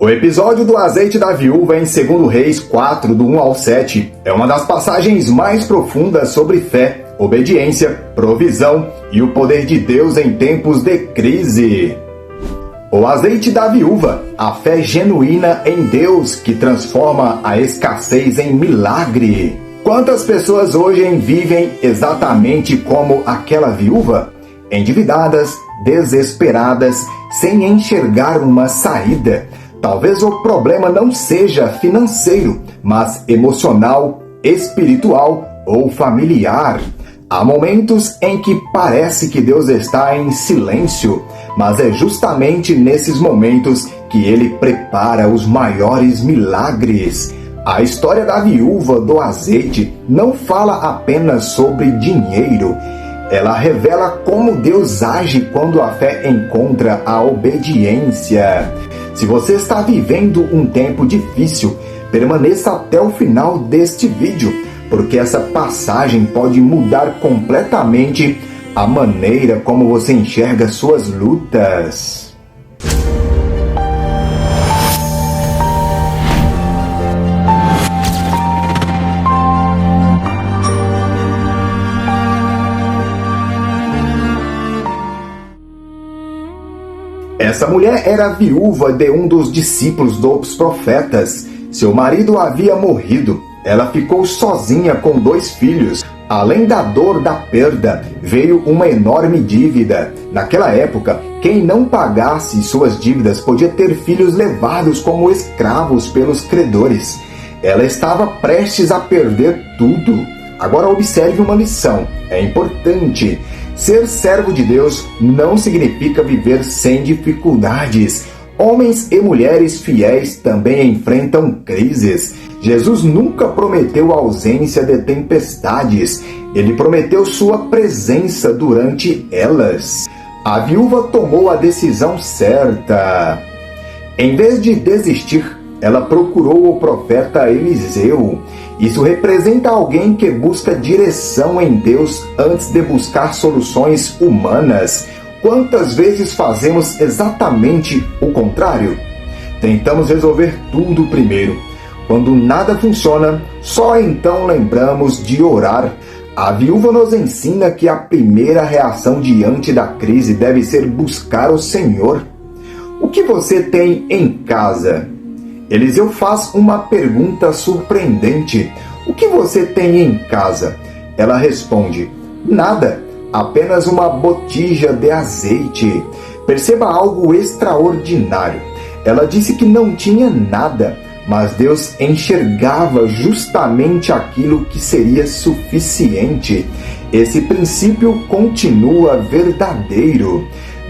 O episódio do azeite da viúva em 2 Reis 4, do 1 ao 7, é uma das passagens mais profundas sobre fé, obediência, provisão e o poder de Deus em tempos de crise. O azeite da viúva, a fé genuína em Deus que transforma a escassez em milagre. Quantas pessoas hoje vivem exatamente como aquela viúva? Endividadas, desesperadas, sem enxergar uma saída. Talvez o problema não seja financeiro, mas emocional, espiritual ou familiar. Há momentos em que parece que Deus está em silêncio, mas é justamente nesses momentos que Ele prepara os maiores milagres. A história da viúva do azeite não fala apenas sobre dinheiro. Ela revela como Deus age quando a fé encontra a obediência. Se você está vivendo um tempo difícil, permaneça até o final deste vídeo, porque essa passagem pode mudar completamente a maneira como você enxerga suas lutas. Essa mulher era viúva de um dos discípulos dos profetas. Seu marido havia morrido. Ela ficou sozinha com 2 filhos. Além da dor da perda, veio uma enorme dívida. Naquela época, quem não pagasse suas dívidas podia ter filhos levados como escravos pelos credores. Ela estava prestes a perder tudo. Agora observe uma lição. É importante. Ser servo de Deus não significa viver sem dificuldades. Homens e mulheres fiéis também enfrentam crises. Jesus nunca prometeu a ausência de tempestades. Ele prometeu sua presença durante elas. A viúva tomou a decisão certa. Em vez de desistir, ela procurou o profeta Eliseu. Isso representa alguém que busca direção em Deus antes de buscar soluções humanas. Quantas vezes fazemos exatamente o contrário? Tentamos resolver tudo primeiro. Quando nada funciona, só então lembramos de orar. A viúva nos ensina que a primeira reação diante da crise deve ser buscar o Senhor. O que você tem em casa? Eliseu faz uma pergunta surpreendente. O que você tem em casa? Ela responde, nada, apenas uma botija de azeite. Perceba algo extraordinário. Ela disse que não tinha nada, mas Deus enxergava justamente aquilo que seria suficiente. Esse princípio continua verdadeiro.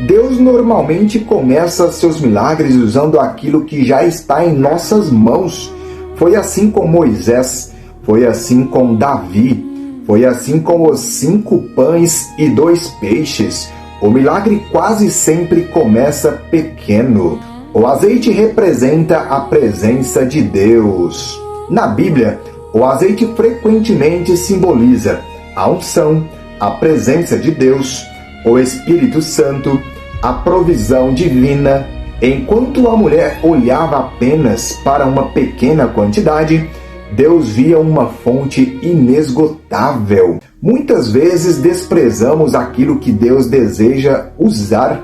Deus normalmente começa seus milagres usando aquilo que já está em nossas mãos. Foi assim com Moisés, foi assim com Davi, foi assim com os 5 pães e 2 peixes. O milagre quase sempre começa pequeno. O azeite representa a presença de Deus. Na Bíblia, o azeite frequentemente simboliza a unção, a presença de Deus, o Espírito Santo, a provisão divina. Enquanto a mulher olhava apenas para uma pequena quantidade, Deus via uma fonte inesgotável. Muitas vezes desprezamos aquilo que Deus deseja usar.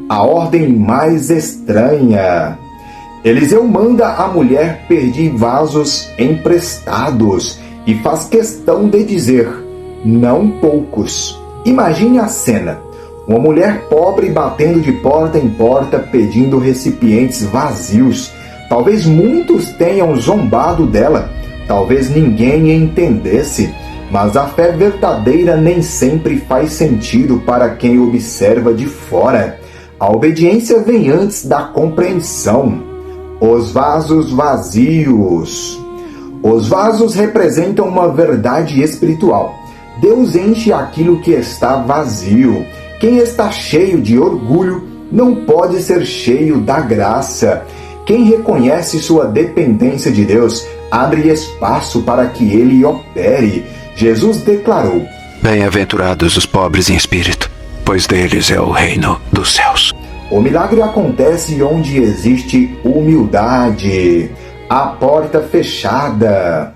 A ordem mais estranha. Eliseu manda a mulher pedir vasos emprestados e faz questão de dizer, não poucos. Imagine a cena. Uma mulher pobre batendo de porta em porta pedindo recipientes vazios. Talvez muitos tenham zombado dela. Talvez ninguém entendesse. Mas a fé verdadeira nem sempre faz sentido para quem observa de fora. A obediência vem antes da compreensão. Os vasos vazios. Os vasos representam uma verdade espiritual. Deus enche aquilo que está vazio. Quem está cheio de orgulho não pode ser cheio da graça. Quem reconhece sua dependência de Deus abre espaço para que Ele opere. Jesus declarou, bem-aventurados os pobres em espírito, pois deles é o reino dos céus. O milagre acontece onde existe humildade. A porta fechada.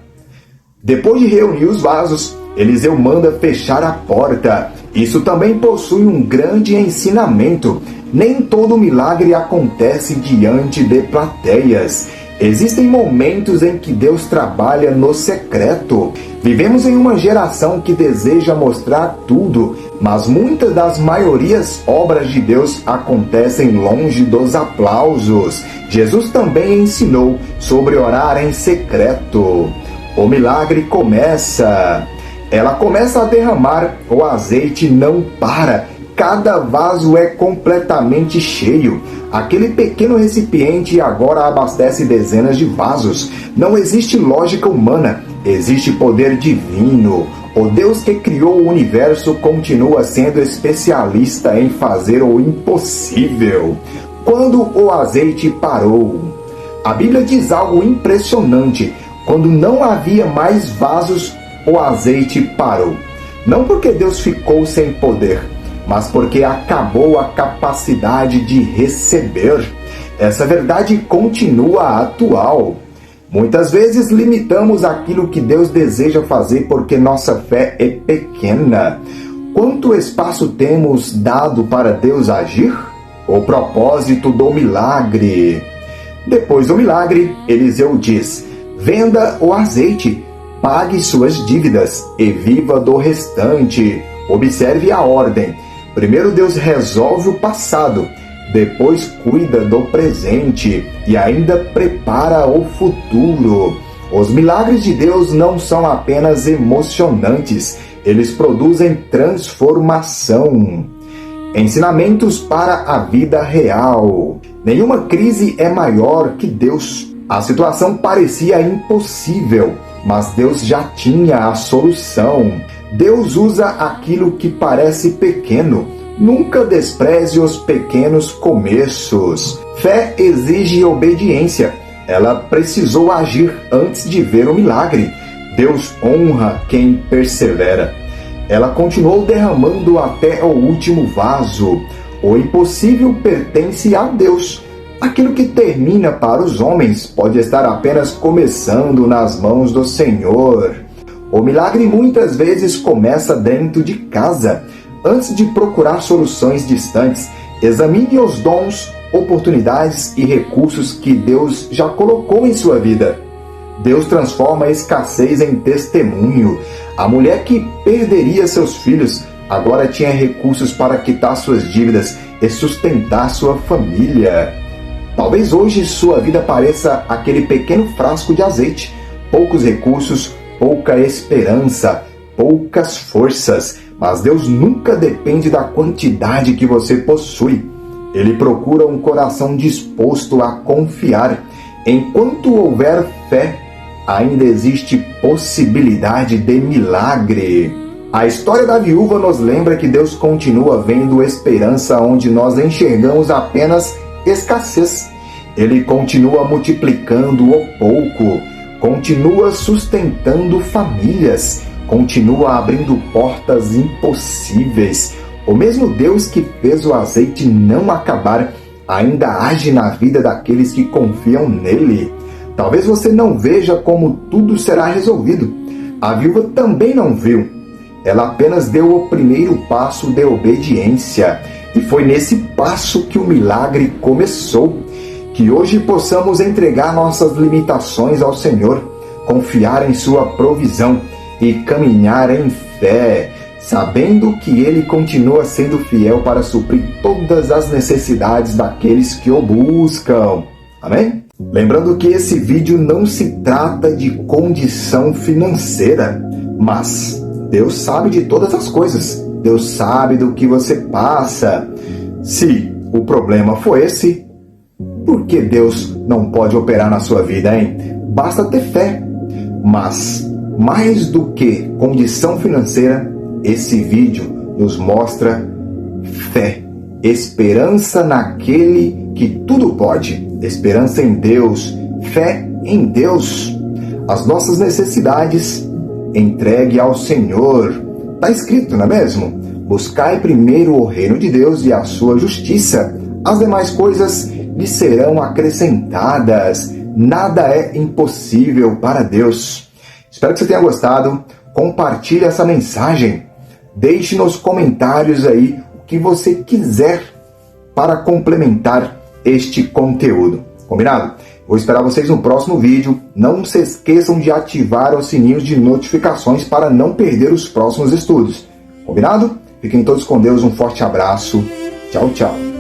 Depois de reunir os vasos, Eliseu manda fechar a porta. Isso também possui um grande ensinamento. Nem todo milagre acontece diante de plateias. Existem momentos em que Deus trabalha no secreto. Vivemos em uma geração que deseja mostrar tudo, mas muitas das maiorias obras de Deus acontecem longe dos aplausos. Jesus também ensinou sobre orar em secreto. O milagre começa. Ela começa a derramar, o azeite não para. Cada vaso é completamente cheio. Aquele pequeno recipiente agora abastece dezenas de vasos. Não existe lógica humana, existe poder divino. O Deus que criou o universo continua sendo especialista em fazer o impossível. Quando o azeite parou, a Bíblia diz algo impressionante. Quando não havia mais vasos, o azeite parou. Não porque Deus ficou sem poder, mas porque acabou a capacidade de receber. Essa verdade continua atual. Muitas vezes limitamos aquilo que Deus deseja fazer porque nossa fé é pequena. Quanto espaço temos dado para Deus agir? O propósito do milagre. Depois do milagre, Eliseu diz: venda o azeite, pague suas dívidas e viva do restante. Observe a ordem. Primeiro Deus resolve o passado, depois cuida do presente e ainda prepara o futuro. Os milagres de Deus não são apenas emocionantes, eles produzem transformação. Ensinamentos para a vida real. Nenhuma crise é maior que Deus. A situação parecia impossível, mas Deus já tinha a solução. Deus usa aquilo que parece pequeno. Nunca despreze os pequenos começos. Fé exige obediência. Ela precisou agir antes de ver o milagre. Deus honra quem persevera. Ela continuou derramando até o último vaso. O impossível pertence a Deus. Aquilo que termina para os homens pode estar apenas começando nas mãos do Senhor. O milagre muitas vezes começa dentro de casa. Antes de procurar soluções distantes, examine os dons, oportunidades e recursos que Deus já colocou em sua vida. Deus transforma a escassez em testemunho. A mulher que perderia seus filhos agora tinha recursos para quitar suas dívidas e sustentar sua família. Talvez hoje sua vida pareça aquele pequeno frasco de azeite. Poucos recursos, pouca esperança, poucas forças. Mas Deus nunca depende da quantidade que você possui. Ele procura um coração disposto a confiar. Enquanto houver fé, ainda existe possibilidade de milagre. A história da viúva nos lembra que Deus continua vendo esperança onde nós enxergamos apenas escassez. Ele continua multiplicando o pouco, continua sustentando famílias, continua abrindo portas impossíveis. O mesmo Deus que fez o azeite não acabar, ainda age na vida daqueles que confiam nele. Talvez você não veja como tudo será resolvido. A viúva também não viu. Ela apenas deu o primeiro passo de obediência. E foi nesse passo que o milagre começou. Que hoje possamos entregar nossas limitações ao Senhor, confiar em sua provisão e caminhar em fé, sabendo que Ele continua sendo fiel para suprir todas as necessidades daqueles que o buscam. Amém? Lembrando que esse vídeo não se trata de condição financeira, mas Deus sabe de todas as coisas. Deus sabe do que você passa. Se o problema for esse, por que Deus não pode operar na sua vida, hein? Basta ter fé. Mas, mais do que condição financeira, esse vídeo nos mostra fé. Esperança naquele que tudo pode. Esperança em Deus. Fé em Deus. As nossas necessidades, entregue ao Senhor. Está escrito, não é mesmo? Buscai primeiro o reino de Deus e a sua justiça. as demais coisas lhe serão acrescentadas. Nada é impossível para Deus. Espero que você tenha gostado. Compartilhe essa mensagem. Deixe nos comentários aí o que você quiser para complementar este conteúdo. Combinado? Vou esperar vocês no próximo vídeo. Não se esqueçam de ativar os sininhos de notificações para não perder os próximos estudos. Combinado? Fiquem todos com Deus. Um forte abraço. Tchau, tchau.